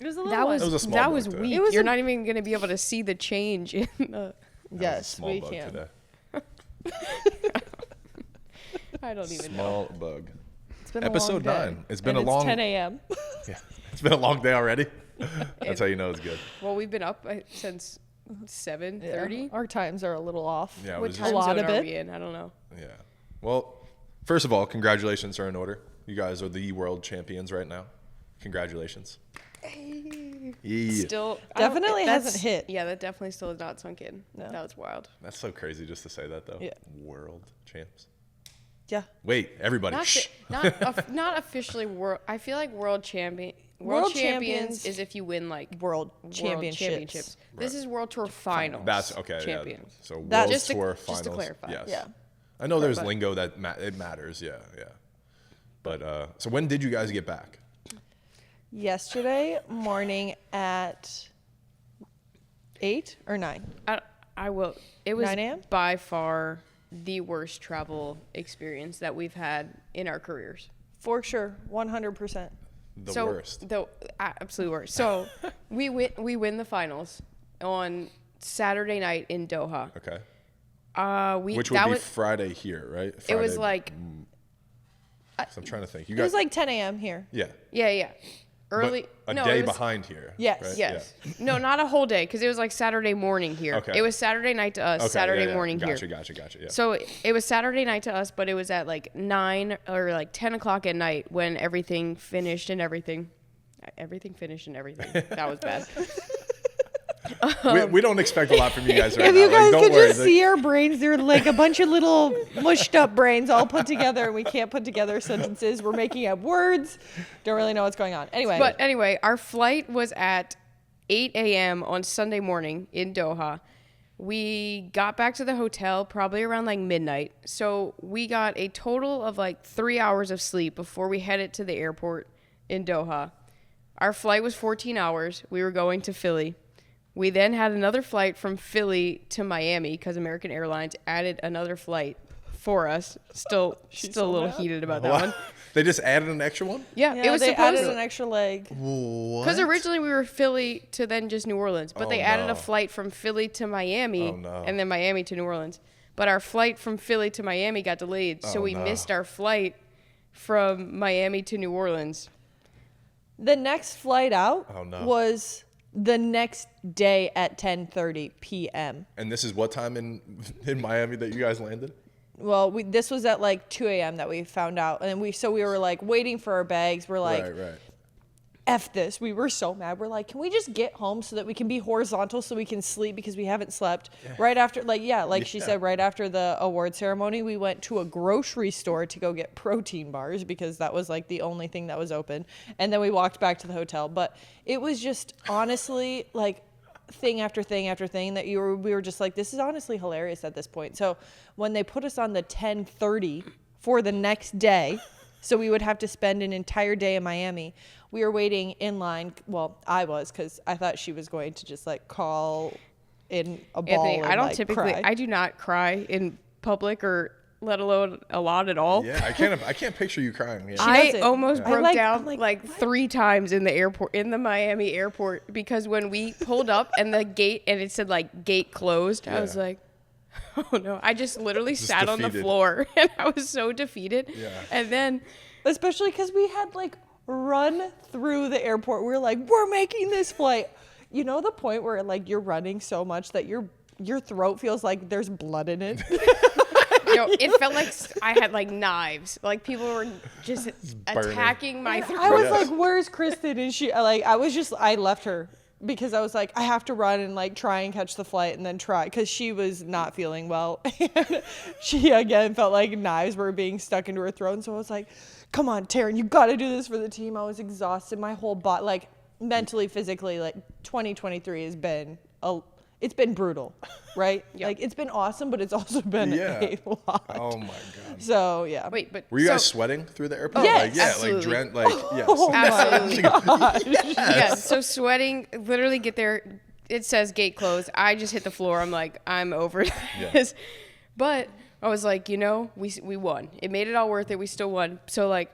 It was a little That one. was, It was a small that boat was today. weak. It was You're a- not even going to be able to see the change in the... That was a Yes, small we bug can. today. I don't even know. Small bug. It's been Episode a long day. 9. It's been And a long. 10 a.m. Yeah, it's been a long day already. That's how you know it's good. Well, we've been up since 7:30. Our times are a little off. Yeah, it What was time just, lot zone of are it. we in? I don't know. yeah. Well, first of all, congratulations are in order. You guys are the world champions right now. Congratulations. Yeah. Still, I don't- Definitely that's- hasn't hit. Yeah, that definitely still has not sunk in. No. That was wild. That's so crazy just to say that though. Yeah. World champs. Yeah. Wait, everybody. Not, Shh. not officially world. I feel like world champions is if you win like World world championships. This is world tour finals. That's okay. Champions. Yeah. So That- world Just to- tour just to finals. clarify. Yes. Yeah. I know there's But- lingo that it matters. Yeah, yeah. But so when did you guys get back? Yesterday morning at 8 or 9. I will. It was 9 a.m.? by far the worst travel experience that we've had in our careers. For sure. 100%. The worst. The absolute worst. So we win the finals on Saturday night in Doha. Okay. Which Which would be Friday here, right? it was Friday- like So I'm trying to think. You It guys. was like 10 a.m. here. Yeah. yeah. Early. But a no, day it was, behind here. Yes. Right? Yes. No, not a whole day because it was like Saturday morning here. Okay. It was Saturday night to us, Okay, Saturday yeah. morning Gotcha, here. Gotcha. Yeah. So it was Saturday night to us, but it was at like 9 or like 10 o'clock at night when everything finished and everything. Everything finished and everything. That was bad. we don't expect a lot from you guys right If now. you guys don't could worry. just see our brains, they're like a bunch of little mushed up brains all put together, and we can't put together sentences. We're making up words. Don't really know what's going on. Anyway. But anyway, our flight was at 8 a.m. on Sunday morning in Doha. We got back to the hotel probably around like midnight. So we got a total of like 3 hours of sleep before we headed to the airport in Doha. Our flight was 14 hours. We were going to Philly. We then had another flight from Philly to Miami because American Airlines added another flight for us. Still a little heated about that What? one. They just added an extra one? Yeah, yeah, it was they supposed added to. an extra leg. What? Because originally we were Philly to then just New Orleans, but Oh, they added no. a flight from Philly to Miami Oh, no. and then Miami to New Orleans. But our flight from Philly to Miami got delayed, so Oh, we no. missed our flight from Miami to New Orleans. The next flight out Oh, no. was the next day at 10:30 p.m. And this is what time in Miami that you guys landed? Well, this was at like 2 a.m. that we found out, and we were like waiting for our bags. We're like, right. F this. We were so mad. We're like, can we just get home so that we can be horizontal so we can sleep because we haven't slept? Right after, she said, right after the award ceremony, we went to a grocery store to go get protein bars because that was like the only thing that was open. And then we walked back to the hotel. But it was just honestly like thing after thing after thing that we were just like, this is honestly hilarious at this point. So when they put us on the 10:30 for the next day, so we would have to spend an entire day in Miami. We were waiting in line. Well, I was, because I thought she was going to just like call in a ball. Anthony, and, I don't like, typically, cry. I do not cry in public or let alone a lot at all. Yeah, I can't picture you crying. Yeah. I doesn't. almost I broke like- down I'm like, like 3 times in the airport, in the Miami airport, because when we pulled up and the gate, and it said like gate closed, I was Yeah. like, oh no. I just literally sat on the defeated. floor and I was so defeated. Yeah. And then Especially because we had like run through the airport. We were like, we're making this flight. You know, the point where like you're running so much that your throat feels like there's blood in it. it felt like I had like knives. Like people were just burning. attacking my throat. I was Yes. like, where's Kristen? And she I left her because I was like, I have to run and like try and catch the flight and then try, because she was not feeling well. And she again felt like knives were being stuck into her throat. And so I was like, come on, Taryn, you got to do this for the team. I was exhausted. My whole body, like mentally, physically, like 2023 has been it's been brutal, right? Yep. Like it's been awesome, but it's also been Yeah. a lot. Oh my god. So yeah. Wait, but Were you guys so- sweating through the airport? Yes. Like, yeah, Absolutely. yes. Oh my Absolutely. Yeah, so sweating, literally get there, it says gate closed. I just hit the floor. I'm like, I'm over this. But I was like, we won. It made it all worth it. We still won. So like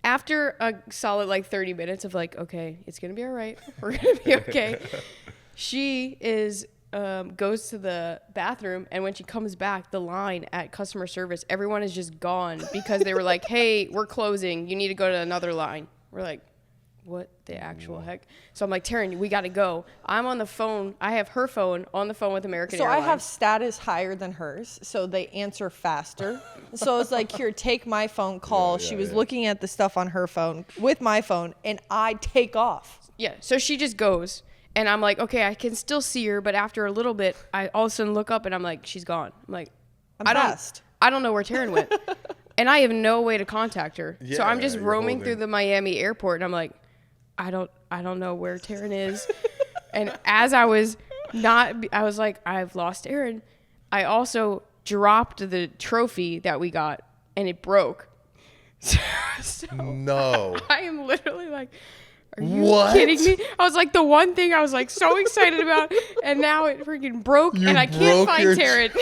After a solid like 30 minutes of like, okay, it's going to be all right. We're going to be okay. She goes to the bathroom, and when she comes back, the line at customer service, everyone is just gone because they were like, hey, we're closing. You need to go to another line. We're like, what the actual heck? So I'm like, Taryn, we got to go. I'm on the phone. I have her phone on the phone with American Airlines. So I have status higher than hers, so they answer faster. So I was like, here, take my phone call. She was looking at the stuff on her phone with my phone, and I take off. Yeah, so she just goes, and I'm like, okay, I can still see her, but after a little bit, I all of a sudden look up, and I'm like, she's gone. I'm like, I don't know where Taryn went. And I have no way to contact her. Yeah, so I'm just roaming through the Miami airport, and I'm like, I don't know where Taryn is. And as I was like, I've lost Taryn. I also dropped the trophy that we got, and it broke. So no. I am literally like, are you kidding me? I was like, the one thing I was like so excited about, and now it freaking broke, and I can't find Taryn.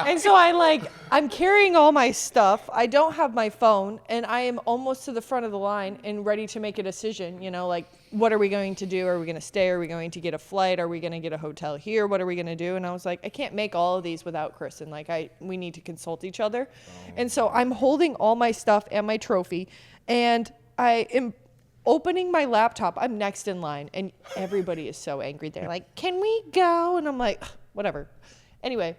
And so I'm carrying all my stuff. I don't have my phone, and I am almost to the front of the line and ready to make a decision. You know, like, what are we going to do? Are we going to stay? Are we going to get a flight? Are we going to get a hotel here? What are we going to do? And I was like, I can't make all of these without Kristen. Like, we need to consult each other. And so I'm holding all my stuff and my trophy, and I am opening my laptop. I'm next in line, and everybody is so angry. They're like, can we go? And I'm like, whatever. Anyway,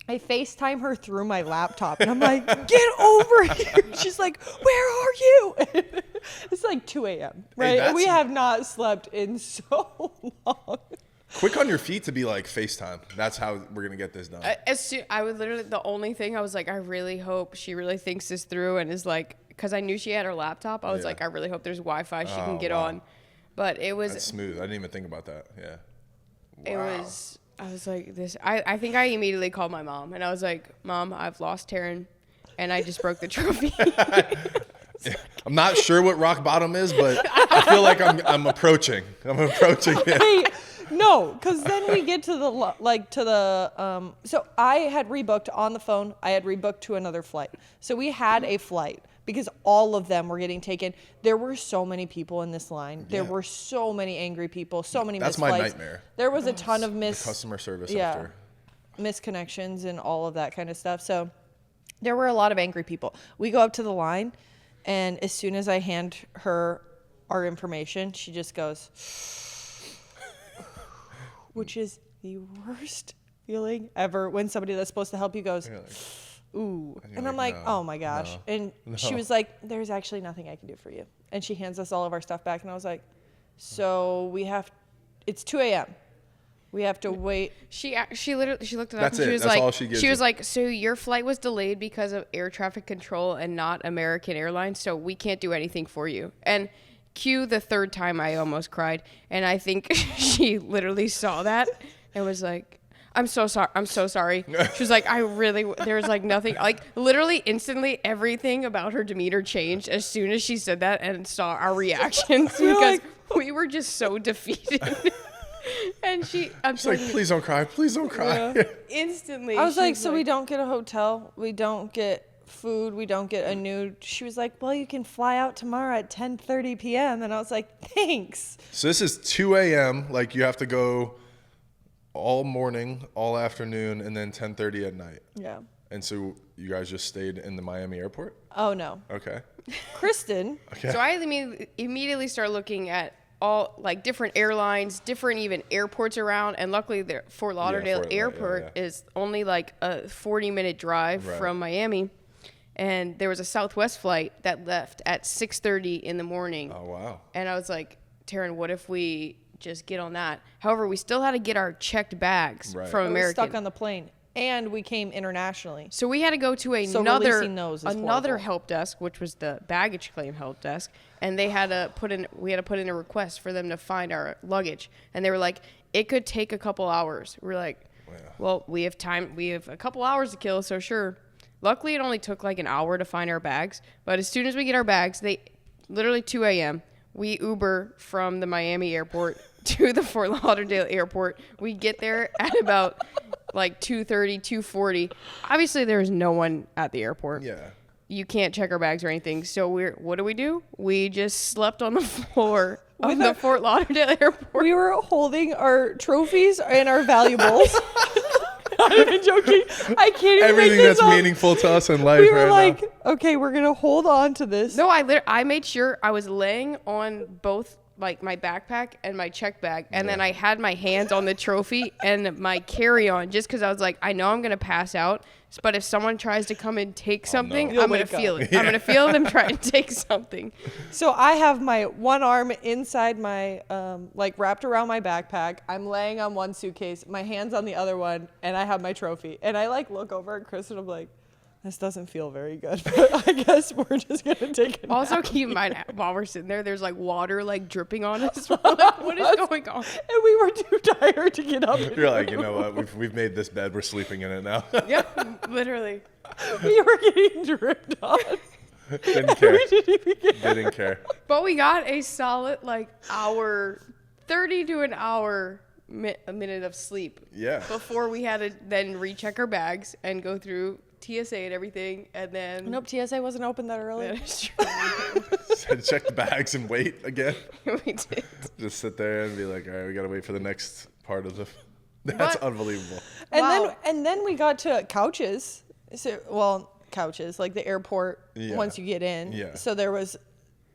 I FaceTime her through my laptop, and I'm like, get over here. She's like, where are you? It's like 2 a.m., right? And we have not slept in so long. Quick on your feet to be like, FaceTime. That's how we're going to get this done. I would literally, the only thing I was like, I really hope she really thinks this through and is like, because I knew she had her laptop. I was like, I really hope there's Wi-Fi she can get on. But it was. That's smooth. I didn't even think about that. Yeah. Wow. I was like, I think I immediately called my mom, and I was like, Mom, I've lost Taryn, and I just broke the trophy. I'm not sure what rock bottom is, but I feel like I'm approaching. I'm approaching it. Wait, no, because then we get to so I had rebooked on the phone. I had rebooked to another flight. So we had a flight because all of them were getting taken. There were so many people in this line. There were so many angry people, so many missed flights. That's my nightmare. There was a ton of customer service after. Misconnections and all of that kind of stuff. So there were a lot of angry people. We go up to the line, and as soon as I hand her our information, she just goes, which is the worst feeling ever when somebody that's supposed to help you goes, ooh. And I'm like, no, oh my gosh. No, and she was like, there's actually nothing I can do for you. And she hands us all of our stuff back. And I was like, so it's 2 a.m. We have to wait. She looked it up. That's and she it. was That's like, all she gives. She was like, so your flight was delayed because of air traffic control and not American Airlines. So we can't do anything for you. And cue the third time I almost cried. And I think she literally saw that and was like, I'm so sorry. I'm so sorry. She was like, there's like nothing, like literally instantly everything about her demeanor changed as soon as she said that and saw our reactions because we were just so defeated. And I'm like, please don't cry. Please don't cry. Yeah. Instantly. I was like, so we don't get a hotel. We don't get food. We don't get a nude. She was like, well, you can fly out tomorrow at 10:30 p.m. And I was like, thanks. So this is 2 a.m. Like you have to go all morning, all afternoon, and then 10:30 at night. Yeah. And so you guys just stayed in the Miami airport? Oh, no. Okay. Kristen. Okay. So I immediately start looking at all like different airlines, different even airports around. And luckily the Fort Lauderdale airport is only like a 40-minute drive from Miami. And there was a Southwest flight that left at 6:30 in the morning. Oh, wow. And I was like, Taryn, what if we just get on that? However, we still had to get our checked bags from American. We were stuck on the plane, and we came internationally. So we had to go to another help desk, which was the baggage claim help desk, and we had to put in a request for them to find our luggage, and they were like, it could take a couple hours. We're like, well, we have time. We have a couple hours to kill, so sure. Luckily, it only took like an hour to find our bags, but as soon as we get our bags, literally 2 a.m., we Uber from the Miami airport to the Fort Lauderdale airport. We get there at about like 2:30, 2:40. Obviously, there was no one at the airport. Yeah. you can't check our bags or anything. So what do? We just slept on the floor of the Fort Lauderdale airport. We were holding our trophies and our valuables. Not even joking. I can't even Everything make this that's up. meaningful to us in life We were right like, now. okay, we're gonna hold on to this. No, I made sure I was laying on both like my backpack and my check bag, and then I had my hands on the trophy and my carry-on, just because I was like, I know I'm gonna pass out, but if someone tries to come and take something, You'll I'm gonna wake up. feel it. I'm gonna feel them try to take something. So I have my one arm inside my, like wrapped around my backpack. I'm laying on one suitcase, my hands on the other one, and I have my trophy. And I like look over at Chris and I'm like, this doesn't feel very good, but I guess we're just gonna take it. Also, keep in mind, while we're sitting there's like water like dripping on us. We're like, what is going on? And we were too tired to get up. You're like, you know what? We've made this bed. We're sleeping in it now. Yeah, literally. We were getting dripped on. Didn't care. We didn't even get Didn't care. But we got a solid like hour, 30 to an hour, a minute of sleep. Yeah. Before we had to then recheck our bags and go through TSA and everything, and then Nope, TSA wasn't open that early. That is true. Had to check the bags and wait again. We did. Just sit there and be like, all right, we gotta wait for the next part of the. That's But- unbelievable. And Wow. then we got to couches. So, well, couches, like the airport Yeah. once you get in. Yeah. So there was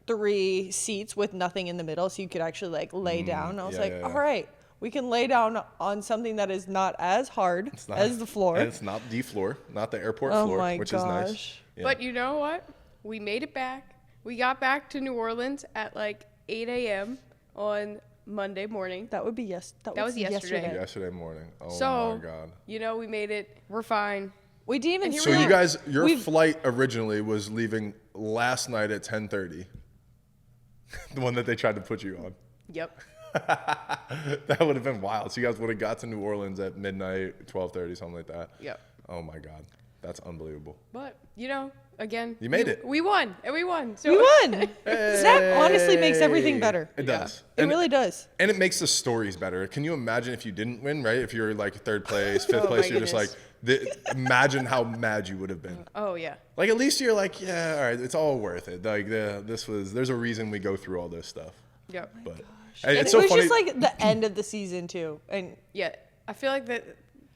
3 seats with nothing in the middle, so you could actually like lay down. I was yeah, like, yeah, yeah. all right, we can lay down on something that is not as hard It's not, as the floor. And it's not the floor, not the airport Oh floor, my which is nice. gosh. Yeah. But you know what? We made it back. We got back to New Orleans at like 8 a.m. on Monday morning. That would be That was yesterday. Yesterday morning. Oh So, my god. you know, we made it. We're fine. We didn't even. And here So we you are. guys, your We've- flight originally was leaving last night at 10:30. The one that they tried to put you on. Yep. That would have been wild. So you guys would have got to New Orleans at midnight, 12:30, something like that. Yep. Oh my god, that's unbelievable. But, you know, again. You made it. We won. And we won. So We won. That honestly makes everything better. It does. It really does. And it makes the stories better. Can you imagine if you didn't win, right? If you were like third place, fifth Oh place, my you're just like, goodness. imagine how mad you would have been. Oh, yeah. Like at least you're like, yeah, all right, it's all worth it. Like there's a reason we go through all this stuff. Yep. But And it's it so was funny. just like the end of the season too, and Yeah. I feel like that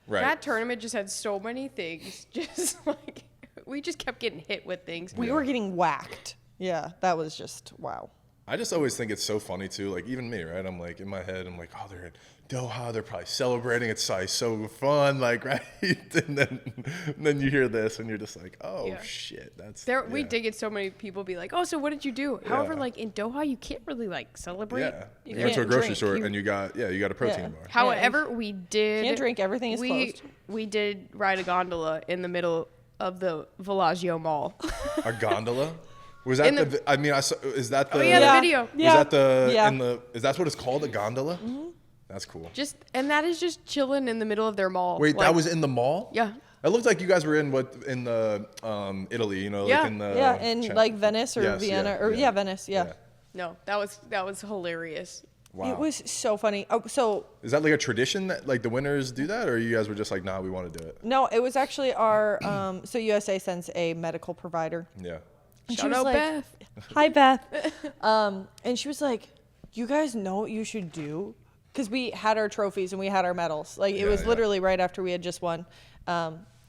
Right. that tournament just had so many things. Just like, we just kept getting hit with things. we were getting whacked. Yeah, that was just wow. I just always think it's so funny too. Like even me, right? I'm like in my head, I'm like, oh, they're in Doha. They're probably celebrating. It's like so fun, like right. And then you hear this, and you're just like, oh Yeah. shit, that's We did get so many people be like, oh, so what did you do? However, Yeah. like in Doha, you can't really like celebrate. Yeah, you You went to a can't grocery drink. store You- and you got a protein Yeah. bar. However, we did. Can't drink, everything is closed. We did ride a gondola in the middle of the Villaggio Mall. A gondola? Was that In the? I mean, I saw. Is that the? Oh, yeah, the Yeah. video. Was Yeah. that the? Yeah. In the? Is that what it's called? A gondola? Mm-hmm. That's cool. And that is just chilling in the middle of their mall. Wait, Like, that was in the mall? Yeah. It looked like you guys were in the Italy, you know, Yeah. like in the Yeah, in like Venice or Yes, Vienna Venice. Yeah. No, that was hilarious. Wow. It was so funny. Oh, so Is that like a tradition that like the winners do that, or you guys were just like, nah, we want to do it? no, it was actually our. So USA sends a medical provider. Yeah. And Shout out Beth. Hi, Beth. And she was like, you guys know what you should do? Because we had our trophies and we had our medals. Like, it Yeah, was yeah. literally right after we had just won.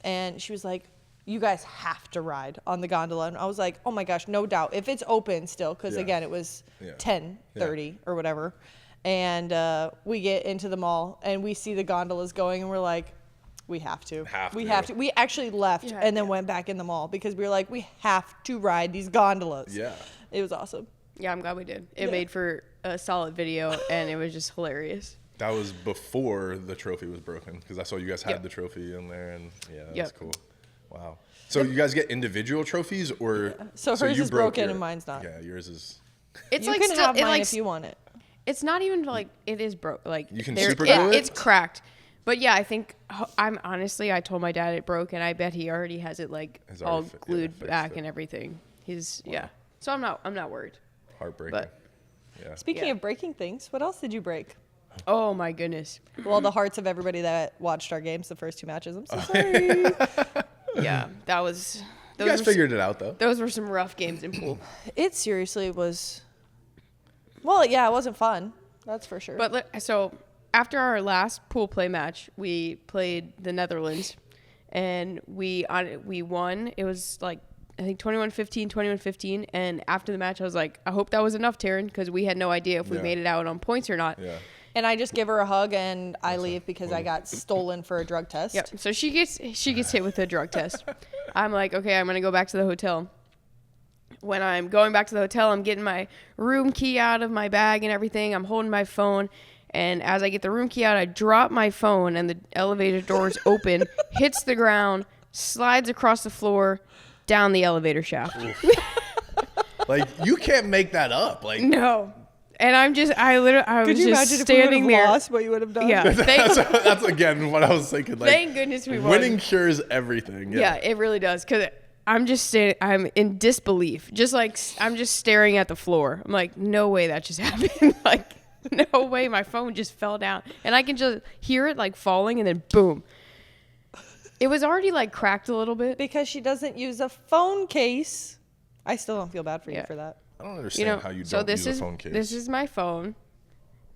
And she was like, you guys have to ride on the gondola. And I was like, oh my gosh, no doubt. If it's open still, because Yeah. again, it was Yeah. 10:30 or whatever. And we get into the mall and we see the gondolas going and we're like, we have to. We have to. We actually left Yeah, and then yeah. went back in the mall because we were like, we have to ride these gondolas. Yeah. It was awesome. Yeah, I'm glad we did. It Yeah. made for a solid video, and it was just hilarious. That was before the trophy was broken, because I saw you guys had Yep. the trophy in there, and yeah, that's Yep. cool. Wow. So you guys get individual trophies, or So hers you is broke broken your- and mine's not. Yeah, yours is. It's You like can still, have it mine like if you want it. it's not even like it is broke. Like You can there- super glue it? It's cracked. But yeah, I think I'm honestly. I told my dad it broke, and I bet he already has it like Has all already glued fixed back it. and everything. He's yeah. So I'm not worried. Heartbreaking. But- yeah. Speaking Yeah. of breaking things, what else did you break? Oh my goodness. Well, the hearts of everybody that watched our games, the first 2 matches. I'm so sorry. Yeah, that was You guys figured it out though. Those were some rough games in pool. It seriously was. Well, yeah, it wasn't fun. That's for sure. But so after our last pool play match, we played the Netherlands, and we won. It was like I think 21-15, 21-15. And after the match, I was like, I hope that was enough, Taryn, because we had no idea if we made it out on points or not. Yeah. And I just give her a hug and I leave because I got stolen for a drug test. Yep. So she gets hit with a drug test. I'm like, okay, I'm gonna go back to the hotel. When I'm going back to the hotel, I'm getting my room key out of my bag and everything. I'm holding my phone. And as I get the room key out, I drop my phone and the elevator doors open, hits the ground, slides across the floor, down the elevator shaft. Like, you can't make that up. Like, No. And I was Could you just imagine standing if we there. lost what you would have done? Yeah. that's again what I was thinking. Like, Thank goodness we won. winning cures everything. Yeah, it really does. Because I'm in disbelief. Just like, I'm just staring at the floor. I'm like, no way that just happened. Like, no way my phone just fell down. And I can just hear it like falling and then boom. It was already like cracked a little bit. Because she doesn't use a phone case. I still don't feel bad for you for that. I don't understand how you don't use a phone case. This is my phone.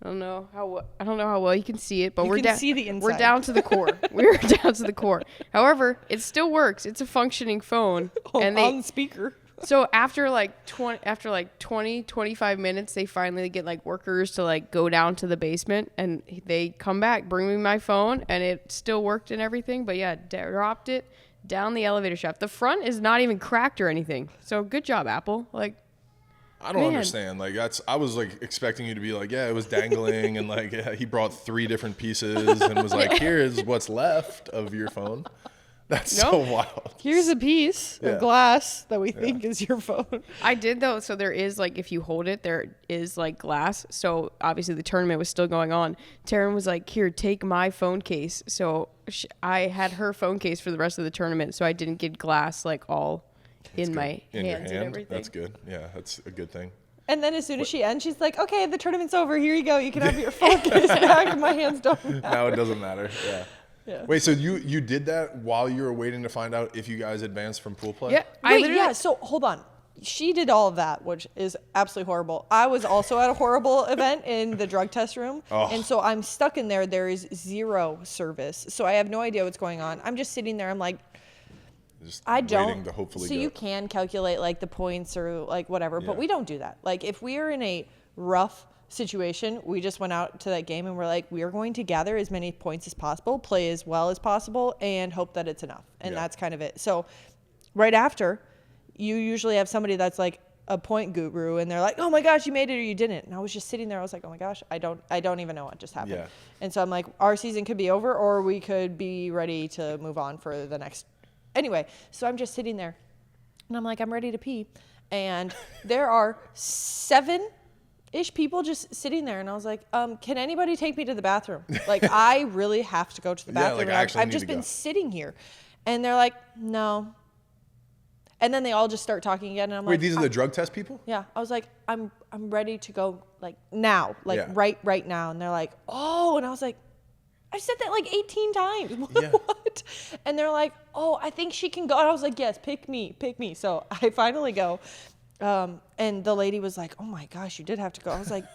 I don't know how well you can see it, but You can see the inside. We're down to the core. We're down to the core. However, it still works. It's a functioning phone. And on the speaker. So after 20, 25 minutes, they finally get like workers to like go down to the basement, and they come back, bring me my phone, and it still worked and everything. But yeah, dropped it down the elevator shaft. The front is not even cracked or anything. So good job, Apple. Like, I don't understand. Like, I was like expecting you to be like, yeah, it was dangling, and like, yeah, he brought 3 different pieces and was like, here's what's left of your phone. That's so wild. Here's a piece of glass that we think is your phone. I did though. So there is like, if you hold it, there is like glass. So obviously the tournament was still going on. Taryn was like, here, take my phone case. So I had her phone case for the rest of the tournament. So I didn't get glass like all in my hands and everything. That's good. Yeah, that's a good thing. And then as soon as she ends, she's like, okay, the tournament's over. Here you go. You can have your phone case back. My hands don't matter. Now it doesn't matter. Yeah. Yeah. Wait, so you did that while you were waiting to find out if you guys advanced from pool play? Yeah. So hold on. She did all of that, which is absolutely horrible. I was also at a horrible event in the drug test room. Oh. And so I'm stuck in there. There is 0 service. So I have no idea what's going on. I'm just sitting there. I'm like, waiting to hopefully so go. you can calculate like the points or like whatever, but we don't do that. Like if we are in a rough situation, we just went out to that game and we're like, we are going to gather as many points as possible, play as well as possible, and hope that it's enough. And that's kind of it. So right after, you usually have somebody that's like a point guru, and they're like, oh my gosh, you made it or you didn't. And I was just sitting there. I was like, oh my gosh, I don't even know what just happened. Yeah. And so I'm like, our season could be over, or we could be ready to move on for the next. Anyway, so I'm just sitting there and I'm like, I'm ready to pee. And there are 7-ish people just sitting there. And I was like, can anybody take me to the bathroom? Like, I really have to go to the bathroom. like, I actually I've just been sitting here. And they're like, no. And then they all just start talking again. And I'm like, wait, these are the drug test people? yeah. I was like, I'm ready to go like now, like right now. And they're like, oh, and I was like, I've said that like 18 times. What? And they're like, oh, I think she can go. And I was like, yes, pick me. So I finally go. And the lady was like, oh my gosh, you did have to go. I was like,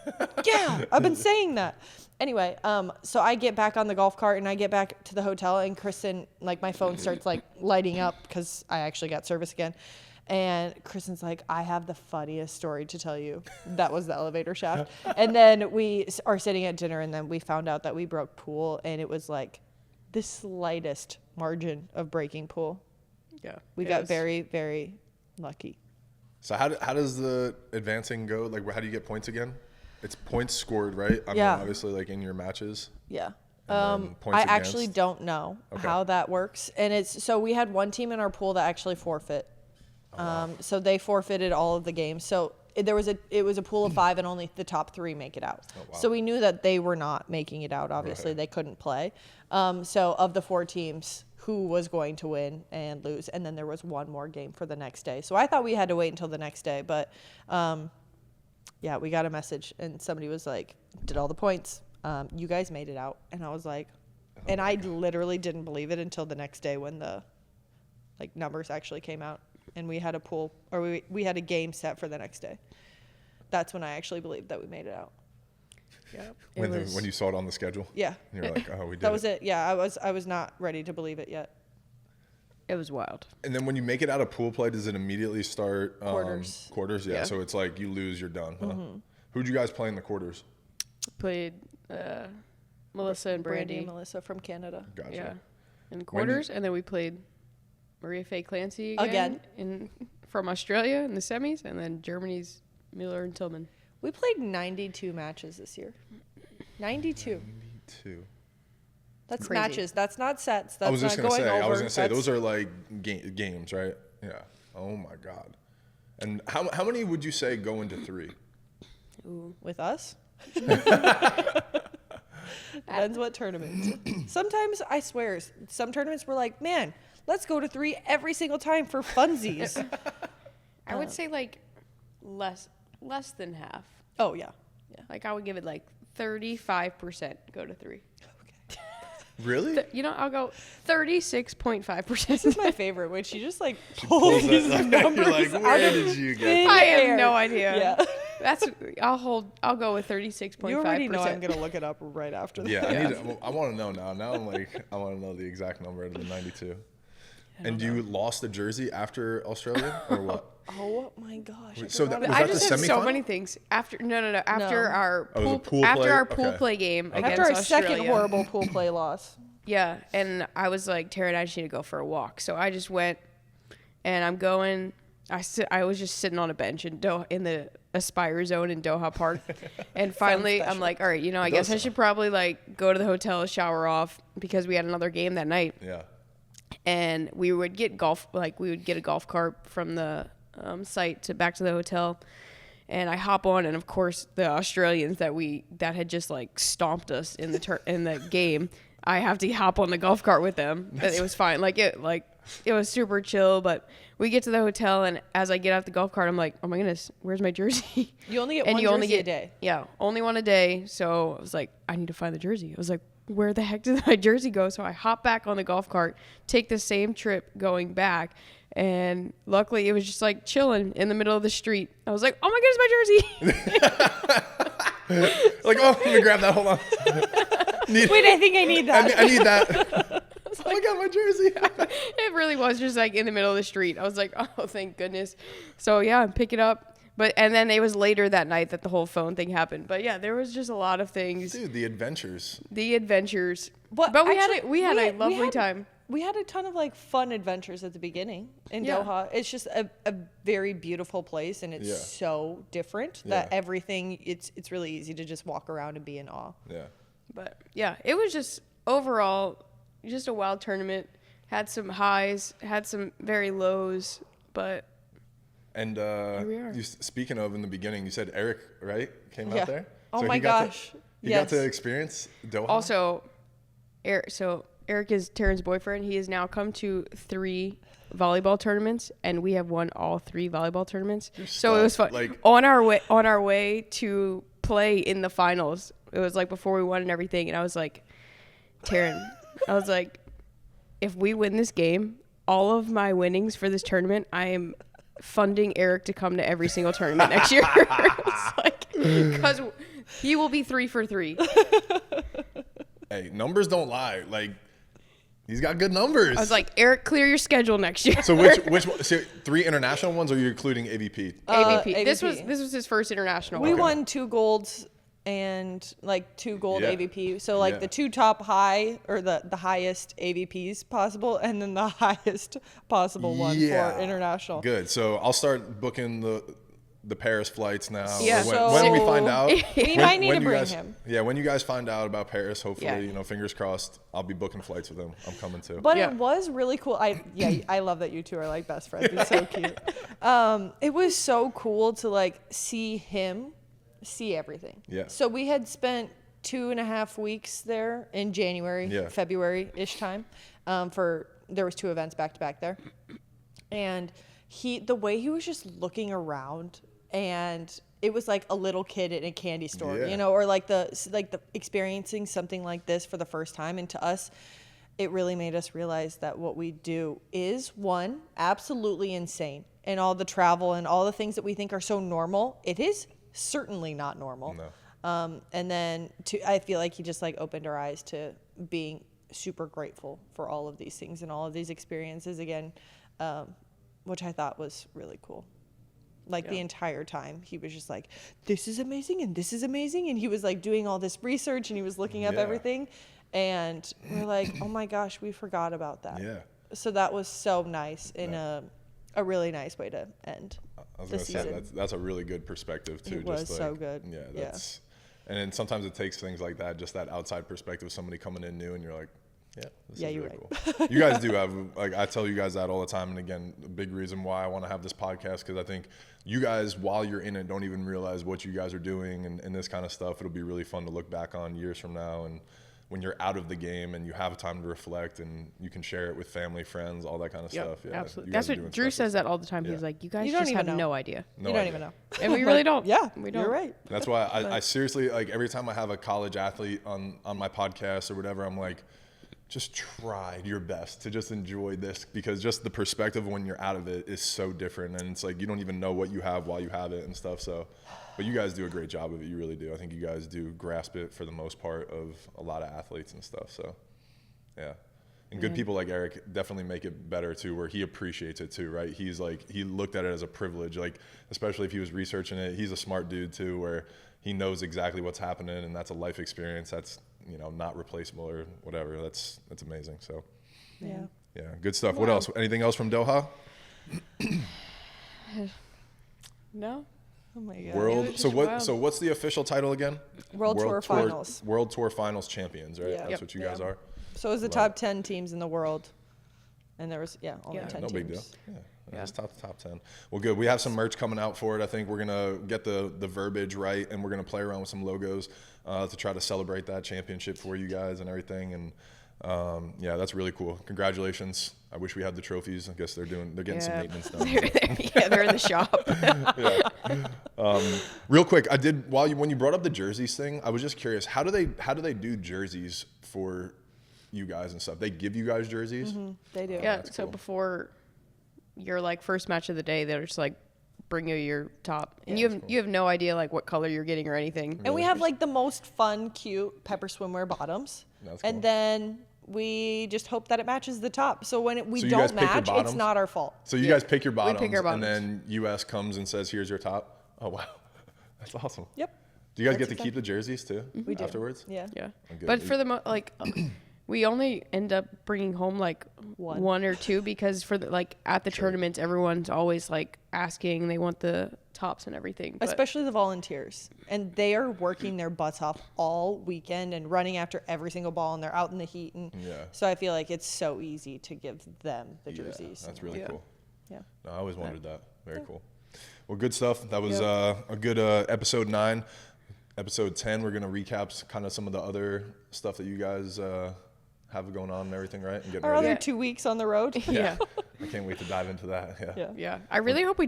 yeah, I've been saying that. Anyway, so I get back on the golf cart and I get back to the hotel, and Kristen, like my phone starts like lighting up because I actually got service again. And Kristen's like, I have the funniest story to tell you. That was the elevator shaft. And then we are sitting at dinner, and then we found out that we broke pool, and it was like the slightest margin of breaking pool. Yeah. We got very, very lucky. So how does the advancing go? Like, how do you get points again? It's points scored, right? I mean, Yeah. obviously, like in your matches. Yeah. And then points I against. actually don't know how that works. And it's so we had one team in our pool that actually forfeit. So they forfeited all of the games. So it was a pool of 5, and only the top 3 make it out. Oh, wow. So we knew that they were not making it out. Obviously, they couldn't play. So of the 4 teams, who was going to win and lose? And then there was one more game for the next day. So I thought we had to wait until the next day, but yeah, we got a message, and somebody was like, "Did all the points? You guys made it out." And I was like, and I literally didn't believe it until the next day when the like numbers actually came out. and we had a pool, or we had a game set for the next day. That's when I actually believed that we made it out. Yep. When you saw it on the schedule? Yeah. And you're like, oh, we did That was it. Yeah, I was not ready to believe it yet. It was wild. And then when you make it out of pool play, does it immediately start Quarters? Quarters, yeah. So it's like you lose, you're done. Huh? Who'd you guys play in the quarters? Played Melissa and Brandy. And Melissa from Canada. Gotcha. Yeah. In the quarters, and then we played Maria Faye Clancy again. From Australia in the semis, and then Germany's Miller and Tillman. We played 92 matches this year. 92. 92. That's crazy. Matches. That's not sets. That's I was just not going over. I was gonna say those are like games, right? Yeah. Oh my god. And how many would you say go into 3? Ooh, with us? Depends what tournament. Sometimes, I swear, some tournaments we're like, man, let's go to 3 every single time for funsies. I would say like less than half. Oh, yeah. Like I would give it like 35% go to 3. Really? I'll go 36.5%. This is my favorite, when she just like pulls these numbers You're like, out where of did you get thin that? I have air. no idea. Yeah. I'll go with 36.5%. You already know I'm going to look it up right after this. Yeah, I want to know now. Now I'm like, I want to know the exact number of the 92. And you lost the jersey after Australia, or what? Oh my gosh. So that was I that just the have so semifinal? many things. After our Oh, it was a pool, pool after play? our pool Okay. play game against After our Australia. second horrible pool play loss. Yeah, and I was like, Taryn, I just need to go for a walk. So I just went, and I'm going. I was just sitting on a bench in the Aspire Zone in Doha Park, and finally I'm like, all right, I guess I should probably like go to the hotel, shower off, because we had another game that night. Yeah. And we would get a golf cart from the site back to the hotel, and I hop on, and of course the Australians that had just like stomped us in the game, I have to hop on the golf cart with them. And it was fine, it was super chill. But we get to the hotel, and as I get out the golf cart, I'm like, oh my goodness, where's my jersey? You only get one jersey a day. Yeah, only one a day. So I was like, I need to find the jersey. I was like, where the heck did my jersey go? So I hop back on the golf cart, take the same trip going back, and luckily it was just like chilling in the middle of the street. I was like, oh my goodness, my jersey. Like, oh, let me grab that. Hold on. Wait, I think I need that. I need that. Oh my god, my jersey. It really was just like in the middle of the street. I was like, oh, thank goodness. So yeah, pick it up. And then it was later that night that the whole phone thing happened. But yeah, there was just a lot of things. Dude, the adventures. But we had a lovely time. We had a ton of like fun adventures at the beginning in Doha. It's just a very beautiful place, and it's so different that everything, it's really easy to just walk around and be in awe. Yeah. But yeah, it was just overall just a wild tournament. Had some highs, had some very lows, but And here we are. Speaking of, in the beginning, you said Eric, right? Came Yeah. out there? Oh So my he got gosh. He got to experience Doha? Also, Eric is Taryn's boyfriend. He has now come to 3 volleyball tournaments, and we have won all 3 volleyball tournaments. So it was fun. Like, on our way to play in the finals, it was like before we won and everything, and I was like, Taryn, if we win this game, all of my winnings for this tournament, I am funding Eric to come to every single tournament next year. Because he will be 3 for 3. hey, numbers don't lie. Like, he's got good numbers. I was like, Eric, clear your schedule next year. So which one? So 3 international ones, or are you including AVP? AVP. This AVP. was his first international. We one. won 2 golds and like 2 gold Yeah. AVP. So like Yeah. the 2 top high, or the highest AVPs possible, and then the highest possible one for international. Good. So I'll start booking the Paris flights now. Yeah. When we find out. We might need to you bring guys, him. Yeah, when you guys find out about Paris, hopefully, Yeah. fingers crossed, I'll be booking flights with him. I'm coming too. But Yeah. it was really cool. I love that you two are like best friends. It's so cute. It was so cool to like see everything. Yeah. So we had spent 2.5 weeks there in January, February-ish time. There was 2 events back to back there, and the way he was just looking around, and it was like a little kid in a candy store, Yeah. or like the experiencing something like this for the first time. And to us, it really made us realize that what we do is, one, absolutely insane. And all the travel and all the things that we think are so normal, it is certainly not normal. No. And then I feel like he just like opened our eyes to being super grateful for all of these things and all of these experiences again, which I thought was really cool. Like the entire time he was just like, this is amazing and this is amazing. And he was like doing all this research and he was looking up everything. And we're like, oh my gosh, we forgot about that. Yeah. So that was so nice in a really nice way to end I was the gonna season. say that's a really good perspective too. It was just like, so good. Yeah, Yeah. that's and then sometimes it takes things like that, just that outside perspective, somebody coming in new, and you're like, yeah, this is you're really right. cool. You guys do have, like, I tell you guys that all the time, and again, a big reason why I want to have this podcast, because I think you guys, while you're in it, don't even realize what you guys are doing and this kind of stuff. It'll be really fun to look back on years from now, and when you're out of the game and you have time to reflect and you can share it with family, friends, all that kind of stuff. Yeah, absolutely. That's what Drew says that all the time. Yeah. He's like, you guys You don't just even have know. no idea. No you don't idea. even know. And we really don't. Yeah, we don't. you're right. That's why I seriously, like, every time I have a college athlete on my podcast or whatever, I'm like, just try your best to just enjoy this, because just the perspective when you're out of it is so different, and it's like you don't even know what you have while you have it and stuff. So, but you guys do a great job of it. You really do. I think you guys do grasp it for the most part of a lot of athletes and stuff. So, yeah. And good people like Eric definitely make it better too, where he appreciates it too, right? He's like, he looked at it as a privilege, like, especially if he was researching it. He's a smart dude too, where he knows exactly what's happening, and that's a life experience that's, you know, not replaceable or whatever. That's amazing. So, Yeah. yeah, good stuff. What else? Anything else from Doha? No. Oh my god. It was World. just So what? wild. So what's the official title again? World Tour Finals. World Tour Finals champions, right? Yeah. That's Yep. what you guys are. So it was the top 10 teams in the world. And there was, only 10 No teams. big deal. Yeah. It's top 10. Well, good. We have some merch coming out for it. I think we're gonna get the verbiage right, and we're gonna play around with some logos to try to celebrate that championship for you guys and everything. And yeah, that's really cool. Congratulations. I wish we had the trophies. I guess they're getting some maintenance done. They're in the shop. Real quick, I did when you brought up the jerseys thing, I was just curious. How do they do jerseys for you guys and stuff? They give you guys jerseys? Mm-hmm. They do. Yeah. that's So cool. before your like first match of the day, they'll just like bring you your top, and Yeah, you have no idea like what color you're getting or anything. And we have like the most fun, cute pepper swimwear bottoms. That's cool. And then we just hope that it matches the top. So when we So you guys don't pick your match, it's bottoms? not our fault. So you guys pick your bottoms, pick our and bottoms. then US comes and says, "Here's your top." Oh wow, that's awesome. Yep. Do you guys That's get to keep the jerseys too We do. afterwards? Yeah. Yeah. Okay. But for the like, we only end up bringing home like One. one or two, because for the, like at the tournaments, everyone's always like asking, they want the tops and everything. But Especially the volunteers. And they are working their butts off all weekend and running after every single ball, and they're out in the heat. And Yeah. so I feel like it's so easy to give them the Yeah, jerseys. that's really Yeah. cool. Yeah. No, I always wondered that. Very cool. Well, good stuff. That was a good episode 9. Episode 10, we're gonna recap kind of some of the other stuff that you guys have going on and everything, right? And getting Our ready. other 2 weeks on the road. yeah. I can't wait to dive into that. Yeah. Yeah. Yeah. I really hope we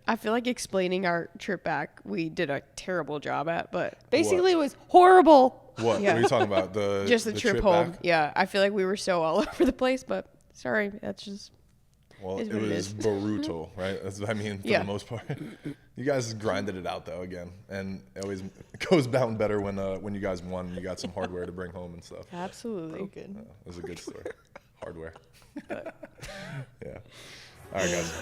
I feel like explaining our trip back, we did a terrible job at, but Basically, it was horrible. What? Yeah. What are you talking about? just the trip home. back? Yeah. I feel like we were so all over the place, but sorry. That's just, Well, is it what it was is. brutal, right? That's what I mean, for Yeah. the most part. You guys grinded it out, though, again. And it always goes down better when you guys won. You got some hardware to bring home and stuff. absolutely. Broken. It was a good story. Hardware. Yeah. All right, guys.